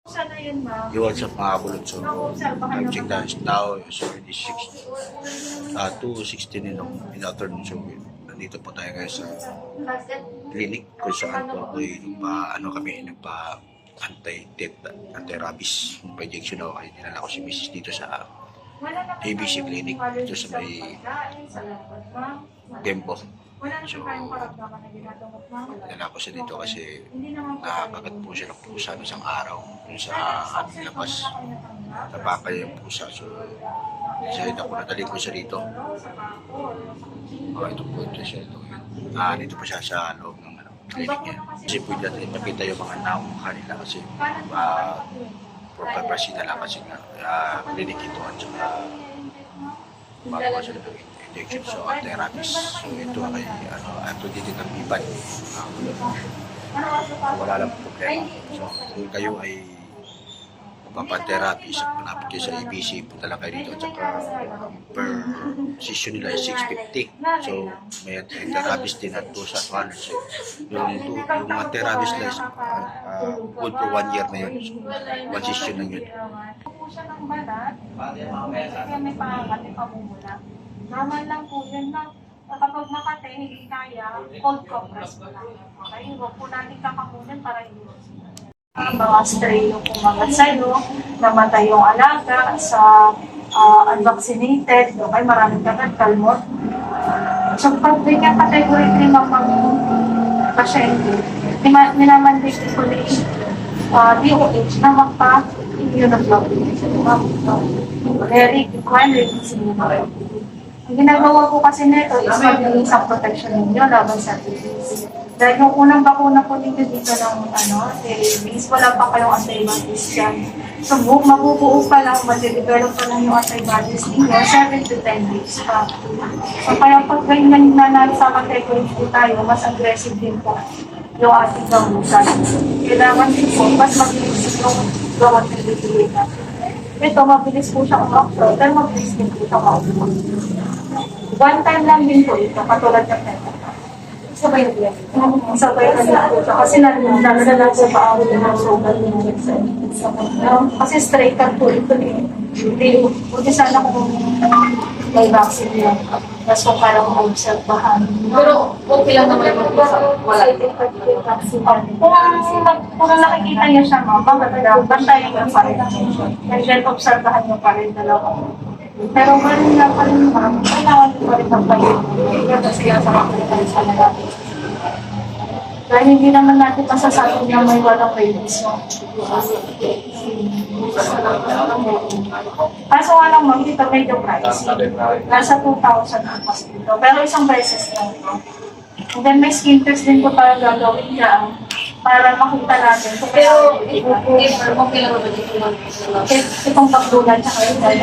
Sana yun, ma'am. Yo, what's up mga bulot? So, I'm check that now. So, it is 2:16 in the afternoon. So, nandito po tayo guys sa clinic kung saan po ako nagpa anti-rabies, pa-injection ako. Kaya dinala ko si Mrs. dito sa ABC Clinic dito sa may Dempo. So, dinala ko siya dito kasi nakakagat po siya ng pusa ng isang araw kung sa aming labas. Napakaya yung pusa. So, dito ko nadali ko siya dito. Ito po ito siya. Dito pa siya sa loob ng clinic niya. Kasi po natin ipakita yung mga nakuha nila kasi purpose na lang kasi clinic ito at saka magawa siya ng injection so anti-rabies. So ito ay ito dito ng iban. Wala lang problema. So kung kayo ay magpapa-therapy sa malapit kayo sa ABC, punta lang kayo dito at saka per session nila ay 650. So may anti-rabies din at 2 sa 200. So, yung mga therapies nila is good for 1 year na yun. So, 1 session lang yun. Po siya ng balat, kaya may pangagat, may pamumula. Normal lang po yun na kapag makate, hindi kaya, cold compress po lang. Okay, huwag po natin kakamunan para iwas. Mga stray yung kumagat sa'yo, namatay yung alaga sa unvaccinated, okay, maraming kagat, kalmot. So pag ganyan category 3 ng mga pasyente, minamandate ko na DOH na magpa-immunoglobulin. Very required sila. Ang ginagawa ko kasi nito is mabilis ang protection ninyo laban sa disease. Dahil yung unang bakuna po ninyo dito ng rabies, wala pa kayong antibodies dyan. So mabubuo pa lang, mag-develop pa lang yung antibodies ninyo, 7 to 10 days pa. So kaya pag ganyan na nasa category po tayo, mas aggressive din po yung ating gamutan. Kailangan din po, mas mabilis yung gawat ng bibili natin. Ito, mabilis po siyang umakto, pero mabilis din po siyang maupo. One time lang din po ito, katulad ng penta. Sabay na yan. Sabay na yan po siya. Kasi nalala sa paawin ng sugat ng kasi straight cut po ito eh. Hindi sana kung may vaccine yan. Tapos kung parang maobserbahan. Pero okay lang naman yung wala. Kung nakikita niya siya, bantayan niya pa rin. And then obserbahan niya pa rin dalawa. Pero ganun lang pa rin naman, kailangan niyo pa rin magpalit. Kasi yan sa kakulitan sa natin. Dahil hindi naman natin masasabi na may walang rabies. Kaso nga lang ma'am, dito medyo price. Nasa 2,000 ang cost dito. Pero isang beses lang ito. And then may skin test din po tayo gagawin dyan para makita natin. Pero okay lang naman yung Itong baklunan tsaka yung dahil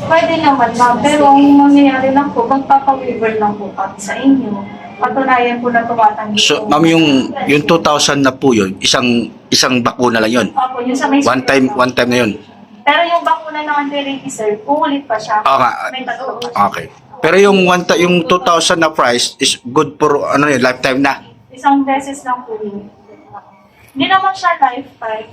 pwede naman ma'am, pero ang mangyayari lang po, magpapa-waiver lang po kami sa inyo. Patunayan po na tumatanggi. So, ma'am, yung 2,000 na po yun, isang bakuna lang yun. Opo, yun sa may One time na yun. Pero yung bakuna ng anti-rabies, sir, uulit pa siya. Oo nga. May tatlo pa. Okay. Pero yung 2,000 na price is good for lifetime na. Isang beses lang po yun. Hindi naman siya lifetime.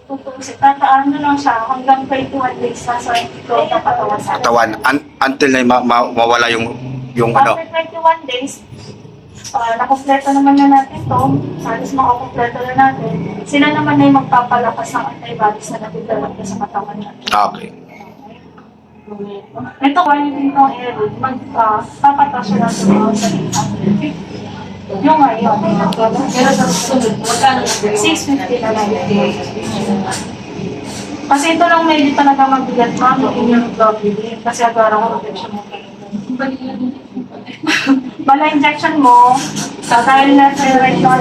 Tutusik. Tataano lang siya hanggang 21 days na sa ito ng katawan sa Katawan until na mawala yung After 21 days, nakumpleto naman na natin ito. Halos makakumpleto na natin. Sila naman ay magpapalakas ng antibodies na natidevelop na sa katawan natin. Okay. Ito, kaya din itong airwood, magpapatas siya lang sa 850. Yung ngayon, pero sa susunod, magkano 650 na lang. Kasi ito lang medyo talaga mabigat ma'am, yung immunoglobulin. Kasi agara ko protection mo. Bala injection mo, dahil na sa right na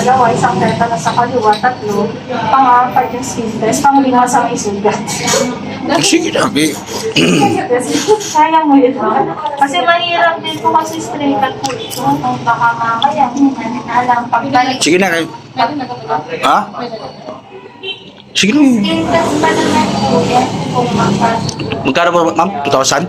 dalawa, isang tetanus sa kaliwa, 3, pang-apat yung skin test, pang-5 sa isugat. Sige na, babe. Kaya mo ito. Kasi mahirap din po kasi straight cut po ito. Kung baka mamaya, alam, pagbalik. Sige na, kayo. Ha? Sige na. Skin test pa naman po yan, kung maka. Magkano mo, ma'am? 2,000?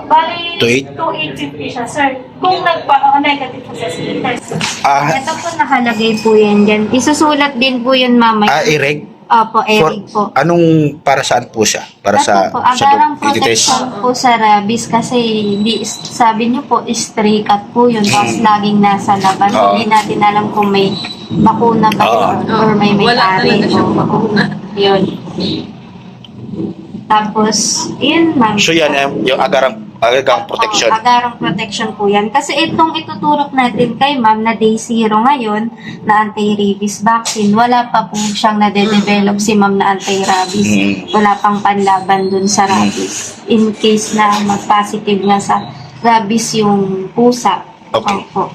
Bali, 2.8? 2.850 siya, sir. Kung nagpa-negative siya sa skin test. Ito po nakalagay po yan dyan. Isusulat din po yun mamaya. Ireg? Opo, Eric po. Anong, para saan po siya? Para sa, Ito po, agarang ititest? protection po sa rabies kasi hindi, sabi niyo po, stray cat po yun. Tapos laging nasa labas. Oo. Hindi natin alam kung may bakuna ba Oo. yun or may may-ari. Yun. Tapos, yun ma'am. So yan, yung agarang protection. Oo, agarang protection po yan. Kasi itong ituturok natin kay ma'am na day zero ngayon na anti-rabies vaccine, wala pa po siyang nade-develop si ma'am na anti-rabies. Wala pang panlaban dun sa rabies. In case na mag-positive na sa rabies yung pusa. Okay. Opo.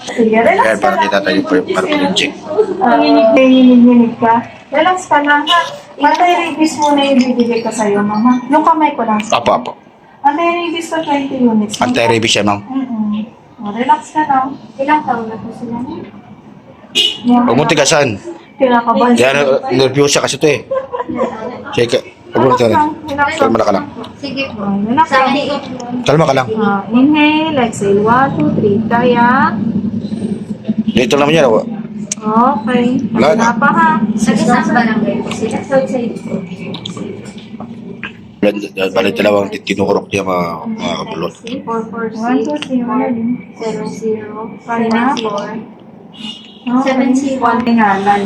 Sige, relax Yan, ka para lang. kita tayo para check. Nanginig ka. Relax ka lang, ha? Anti-rabies muna yung bibigay ko sa'yo, mama. Yung kamay ko lang. Apo. Anti-rabies ko 20 units. Anti-rabies yan, ma'am. Relax ka lang. Ilang taon na po sila? Huwag mo tigasan. Kinakabahan. Yan, nervyosa kasi ito eh. Check. Huwag mo tigasan. Kalma ka lang. Sige po. Relax Sa lang. likod. Kalma ka lang. Inhale, exhale. 1, 2, 3. Kaya. Dito naman yan. Okay. Wala na. Wala pa, ha? Nag-isang barangay po sila. So, outside po. Balik dalawang tinukurok niya mga kabulot. 1, 2, 3. Wala din. 70, Kaya. 74. 1 tingalan.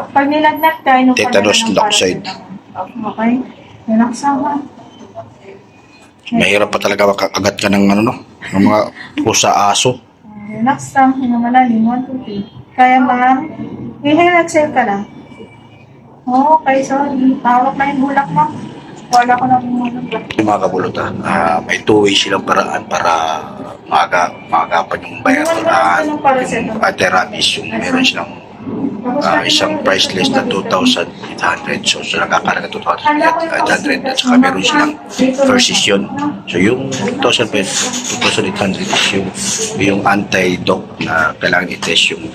Pag nilagnat ka, inupan Tetanus toxoid. Okay. Relax lang. Mahirap pa talaga makagat ka ng ng mga pusa, aso. Relax lang. Hinamalalim. 1, 2, 3. Kaya ma'am. Inhale, exhale ka lang. Okay, sorry. Tawag na yung bulak mo. Wala ko na bulak. Yung mga kabulot, may two-way silang paraan para maagapan yung bayaran. Yung anti-rabies, yung meron silang isang price list na 2,800. So nakakalaga 2,800 at saka meron silang precision. So yung 2,800 is yung anti-doc na kailangan i-test yung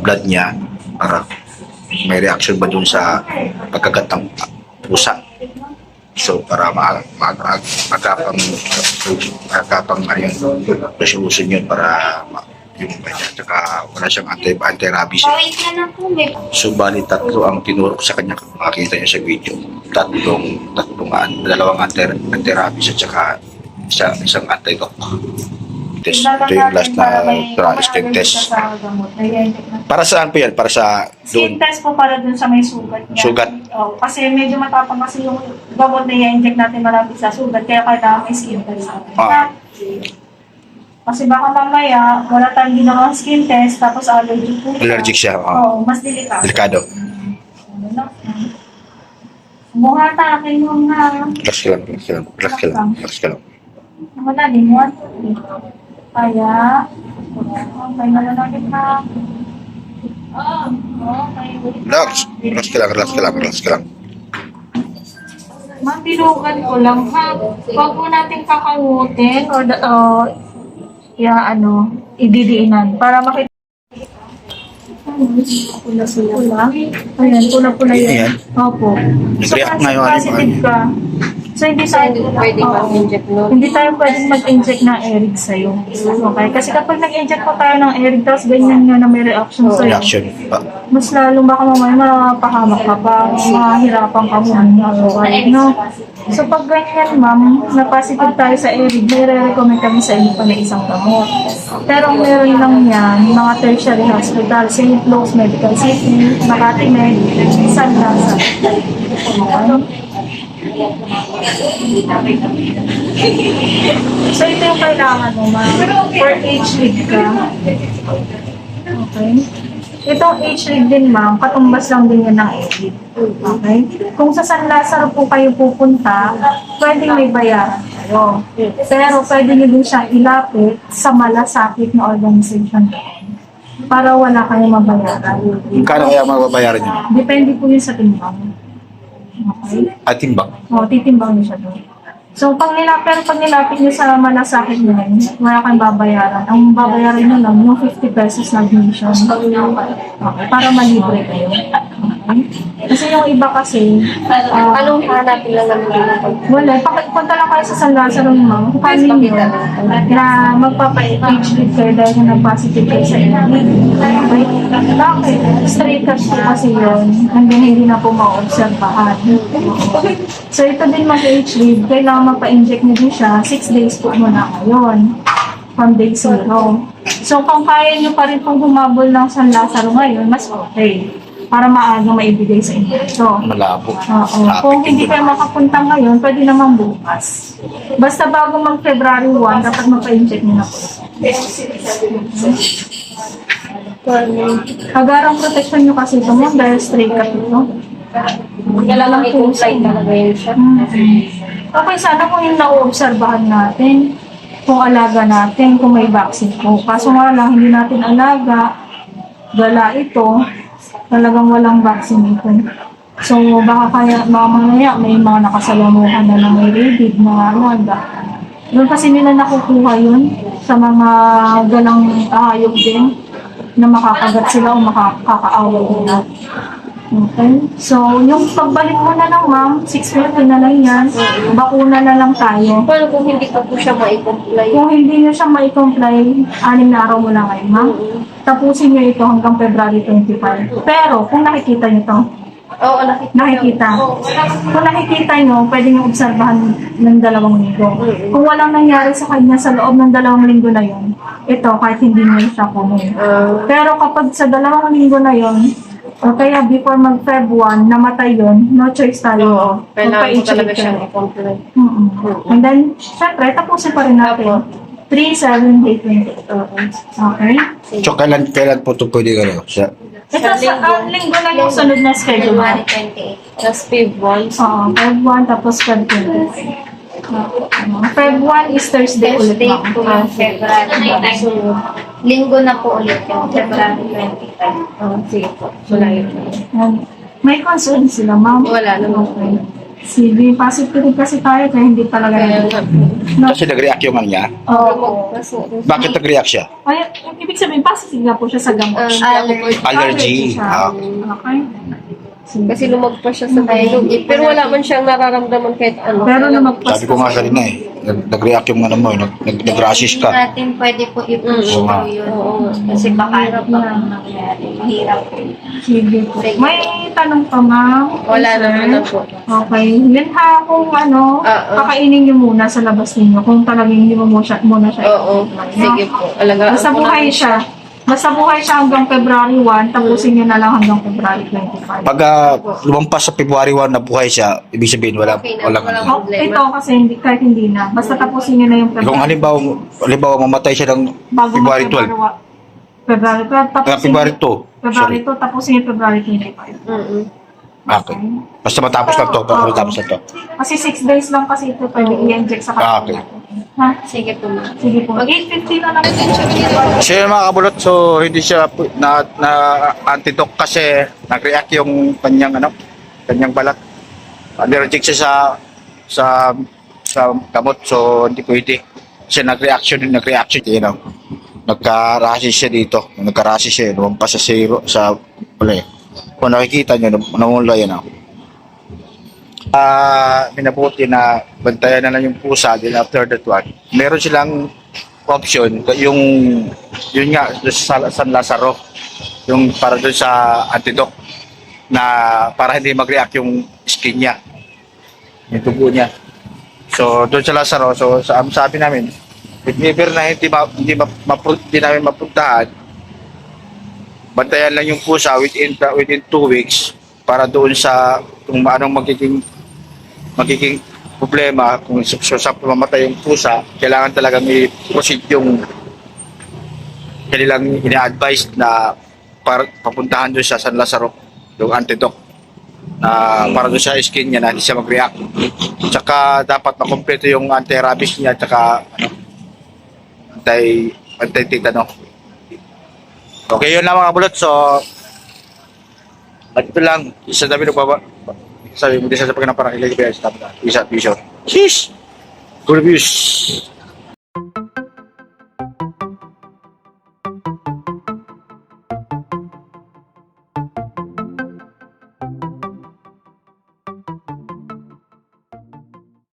blood niya para may reaction ba dun sa pagkagat ng pusa. So para magkapang resolution yun para yung kanya, tsaka wala siyang anti-rabies. Wait na lang po. So, bali tatlo ang tinurok sa kanya kung makikita niyo sa video. Dalawang anti-rabies at saka isang anti-doc. Test. Ito yung last na skin test. Para saan po yan? Para sa Skin doon? test po para dun sa may sugat niya. Sugat? Oh, kasi medyo matapang kasi yung gamot na i-inject natin marami sa sugat, kaya kailangan may skin test. Kasi baka mamaya, wala tayong ginawang skin test, tapos allergic po siya. Allergic siya. Oo, mas delikado. Delikado. Bungata, akin yung Relax ka lang. wala din, 1, 2, 3. Kaya, okay, malalagit na. Okay, Relax ka lang. Ma'am, bilugan ko lang, ha? Huwag po natin kakamutin o ididiinan para makita. Pula. Ayan, pula-pula yan. Ayan. Opo. Nag-react kasi nga yung positive ka. So, hindi tayo Pwede mag-inject nun. Hindi tayo pwedeng mag-inject ng Eric sa'yo. Okay? Kasi kapag nag-inject po tayo ng Eric, tapos ganyan nga na may reaction sa'yo, Reaction. mas lalong baka mamaya mapahamak ka pa, mahirapan ka muna. Okay, no? So pag ganyan, ma'am, na positive tayo sa Eric, may re-recommend kami sa inyo pa na isang gamot. Pero ang meron lang yan, mga tertiary hospital, St. Louis Medical City, Makati Med, San Lasa. Okay? So ito yung kailangan mo, ma'am. For age league ka. Okay? Itong age league din, ma'am, katumbas lang din yan ng age league. Okay? Kung sa San Lazaro po kayo pupunta, pwedeng may bayaran kayo. Pero pwede nyo din siyang ilapit sa malasakit na organization para wala kayong mabayaran. Kano kaya mababayaran niyo? Depende po yun sa timbang. Okay? At timbang. O, titimbang niyo siya doon. So, pag nilapit niyo sa malasakit niyo, wala kang babayaran. Ang babayaran niyo lang, yung 50 pesos na admission. Okay, para malibre kayo. Okay? Kasi yung iba kasi, Anong hanapin lang naman yung wala, punta lang kayo sa San Lazaro ma'am. Paano nyo na magpapa-age leave kayo dahil na positive kayo sa HIV? Okay? Bakit? Straight cash po kasi yun, hanggang hindi na po ma-observahan. So ito din mag-age leave, kailangan magpa-inject nyo din siya, 6 days po muna ngayon. From day 0. So kung kaya nyo pa rin pong humabol ng San Lazaro ngayon, mas okay. Para maaga maibigay sa inyo. So, Malabo. oo. Kung hindi kayo makapunta ngayon, pwede naman bukas. Basta bago mag-February 1, dapat mapa-inject nyo na po. Agarang protection nyo kasi ito mo, dahil straight cut ito. Kailangan i-comply talaga yun siya. Okay, sana kung yung nauobserbahan natin, kung alaga natin, kung may vaccine po. Kaso nga lang, hindi natin alaga, gala ito, talagang walang vaccine ito. So, baka kaya, mamaya may mga nakasalamuhan na may rabies, mga alaga. Doon kasi nila nakukuha yun sa mga galang ahayop din na makakagat sila o makakaaway nila. Okay. So, yung pagbalik mo na lang, ma'am, 6:50 na lang yan. Bakuna na lang tayo. Paano kung hindi ka po siya ma-comply? Kung hindi nyo siya mai-comply, 6 na araw mo lang kayo, ma'am. Tapusin nyo ito hanggang February 25. Pero, kung nakikita nyo to, Oo, nakikita. Kung nakikita nyo, pwede nyo obserbahan ng 2 linggo. Kung walang nangyari sa kanya sa loob ng 2 linggo na yon, ito, kahit hindi nyo siya kunin. Pero kapag sa 2 linggo na yon, o kaya before mag-Feb 1, namatay yun, no choice tayo. Kailangan ko talaga Magpa-HA siyang tayo. i-comply. And then, syempre, tapusin pa rin natin. 3, 7, 8, 20. Okay? So, kailan po ito pwede gano'n? Ito, sa linggo na yung sunod na schedule. February 28. Tapos Feb 1. Oo, Feb 1, tapos Feb 20. Feb 1 is Thursday ulit. Thursday ma'am. po yung February. So, linggo na po ulit yung February 25. Sige po. Wala yun. And may concern sila, ma'am. Wala naman. Okay. Sige, positive kasi tayo kaya hindi talaga no? Kasi nag-react yung ano niya. Oo. Bakit nag-react siya? Ay, ibig sabihin, positive na po siya sa gamot. Allergy. siya. Ah. Okay. Sige. Kasi lumagpas siya sa bilog. Pero wala man siyang nararamdaman kahit ano. Pero lumagpas Sabi ko nga kanina eh, nag-react yung ano mo, nag-rashes ka. natin pwede po i-push Oo nga. po yun. Kasi baka ano pa kung nangyari. Mahirap po. Sige po. May tanong pa, ma'am? Wala naman na po. Okay. Yan ha, kung ano, kakainin niyo muna sa labas ninyo. Kung talagang hindi mo muna siya. Oo. Sige po. Alagaan Basta po buhay namin siya. Basta buhay siya hanggang February 1, tapusin niyo na lang hanggang February 25. Pag lumampas sa February 1 na buhay siya, ibig sabihin Okay na, walang Oh, ito kasi hindi, kahit hindi na. Basta tapusin niyo na yung Kung halimbawa mamatay siya ng bago February 12, February 12, tapusin February 2. February 2, tapusin niyo February 25. Okay. Basta matapos na to, matapos na to. Kasi 6 days lang kasi ito pwede i-inject sa katawan. Okay. Ha? Sige po. Sige po. Mag-8:50 na lang. So yun mga kabulot, so hindi siya na antidote kasi nag-react yung kanyang balat. Allergic siya sa gamot, so hindi pwede. Kasi nag-reaction, you know. Nagka-rashes siya dito. Nagka-rashes siya, lumampas sa zero, sa wala eh. Kung nakikita nyo, namula yan ako. Minabuti na bantayan na lang yung pusa, then after that one, meron silang option, yun nga, doon sa San Lazaro, yung para doon sa antidote, na para hindi mag-react yung skin niya, yung tubo niya. So, doon sa Lazaro, so sabi namin, if ever na hindi namin mapuntahan, bantayan lang yung pusa within 2 weeks para doon sa kung anong magiging problema kung sa pamamatay yung pusa, kailangan talaga may proceed yung kanilang ina-advise na para papuntahan doon sa San Lazaro yung antidote na para doon sa skin niya na hindi siya mag-react. Tsaka dapat makompleto yung anti-rabies niya tsaka anti-tetano. Okay, yun lang mga bulot. So, ito lang. Isa dami nagbaba. Sabi mo din sa pagkana parang ilagay sa isa. Sheesh! Good views.